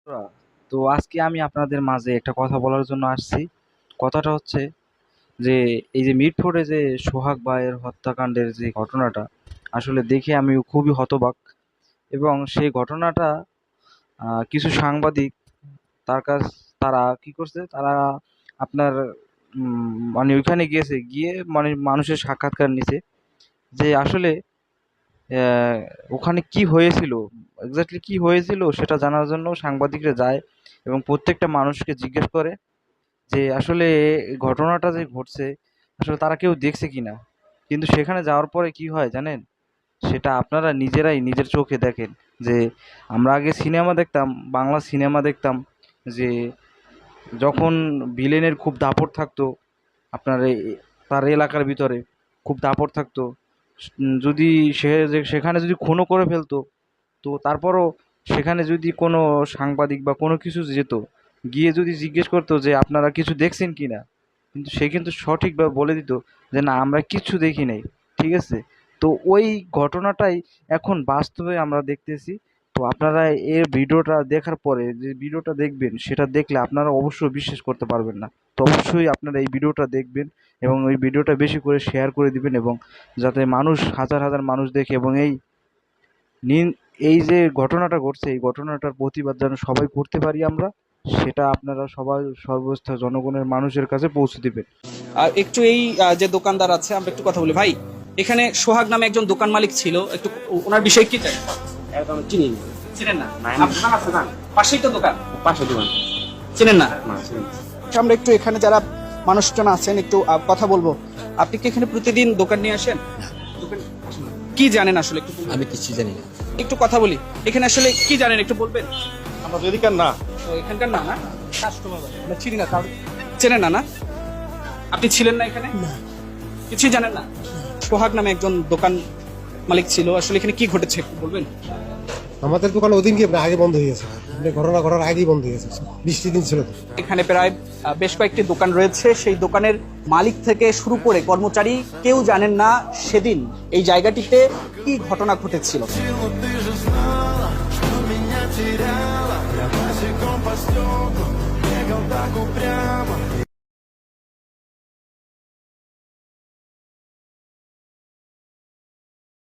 বন্ধুরা, তো আজকে আমি আপনাদের মাঝে একটা কথা বলার জন্য আসছি। কথাটা হচ্ছে যে এই যে মিটফোর্ডে যে সোহাগ ভাইয়ের হত্যাকাণ্ডের যে ঘটনাটা, আসলে দেখে আমি খুবই হতবাক। এবং সেই ঘটনাটা কিছু সাংবাদিক তারা কি করছে, তারা আপনার মানে ওইখানে গিয়ে মানে মানুষের সাক্ষাৎকার নিছে যে আসলে আহ, ওখানে কি হয়েছিল, এক্স্যাক্টলি কি হয়েছিল সেটা জানার জন্য সাংবাদিকরা যায় এবং প্রত্যেকটা মানুষকে জিজ্ঞেস করে যে আসলে এই ঘটনাটা যে ঘটছে আসলে তারা কেউ দেখছে কিনা। কিন্তু সেখানে যাওয়ার পরে কি হয় জানেন, সেটা আপনারা নিজেরাই নিজের চোখে দেখেন যে আমরা আগে সিনেমা দেখতাম, বাংলা সিনেমা দেখতাম, যে যখন ভিলেনের খুব দাপট থাকতো আপনার তার এলাকার ভিতরে খুব দাপট থাকতো, যদি সেখানে যদি খুনও করে ফেলতো, তো তারপরও সেখানে যদি কোনো সাংবাদিক বা কোনো কিছু যেত, গিয়ে যদি জিজ্ঞেস করতো যে আপনারা কিছু দেখছেন কি না, কিন্তু সে কিন্তু সঠিকভাবে বলে দিত যে না, আমরা কিচ্ছু দেখি নাই। ঠিক আছে? তো ওই ঘটনাটাই এখন বাস্তবে আমরা দেখতেছি। তো আপনারা এর ভিডিওটা দেখার পরে যে ভিডিওটা দেখবেন, সেটা দেখলে আপনারা অবশ্যই বিশ্বাস করতে পারবেন না। তো অবশ্যই আপনারা এই ভিডিওটা দেখবেন এবং ওই ভিডিওটা বেশি করে শেয়ার করে দিবেন, এবং যাতে মানুষ, হাজার হাজার মানুষ দেখে, এবং নিন এই যে ঘটনাটা ঘটছে এই ঘটনাটার প্রতিবাদ যেন সবাই করতে পারি আমরা, সেটা আপনারা সবাই সর্বস্থ জনগণের মানুষের কাছে পৌঁছে দিবেন। আর একটু এই যে দোকানদার আছে, আমরা একটু কথা বলি। ভাই, এখানে সোহাগ নামে একজন দোকান মালিক ছিল, একটু ওনার বিষয়ে কি চাই? একদম চিনি না। চিনেন না? না, আপনার আছে না? পাশেই তো দোকান, পাশে দোকান। চিনেন না? না, চিনি না। আমরা একটু এখানে যারা মানুষজন আছেন একটু কথা বলবো। আপনি কি এখানে প্রতিদিন দোকান নিয়ে আসেন? দোকান কি জানেন আসলে একটু বলবেন? আমি কিছু জানি না। একটু কথা বলি, এখানে আসলে কি জানেন একটু বলবেন? আমরা তো এদিকার না। তো এখানকার না, না কাস্টমার, আমরা চিনি না, কারণ চেনেন না? না, আপনি ছিলেন না এখানে? কিছুই জানেন না? সোহাগ নামে একজন দোকান মালিক ছিল, আসলে এখানে কি ঘটেছে একটু বলবেন? আমাদের দোকান ওদিনকে আগে বন্ধ হয়ে গেছে, ঘটনা ঘটার আগেই বন্ধ হয়ে গেছে, বৃষ্টির দিন ছিল তো। এখানে প্রায় বেশ কয়েকটি দোকান রয়েছে, সেই দোকানের মালিক থেকে শুরু করে কর্মচারী কেউ জানেন না সেদিন এই জায়গাটিতে কি ঘটনা ঘটেছিল।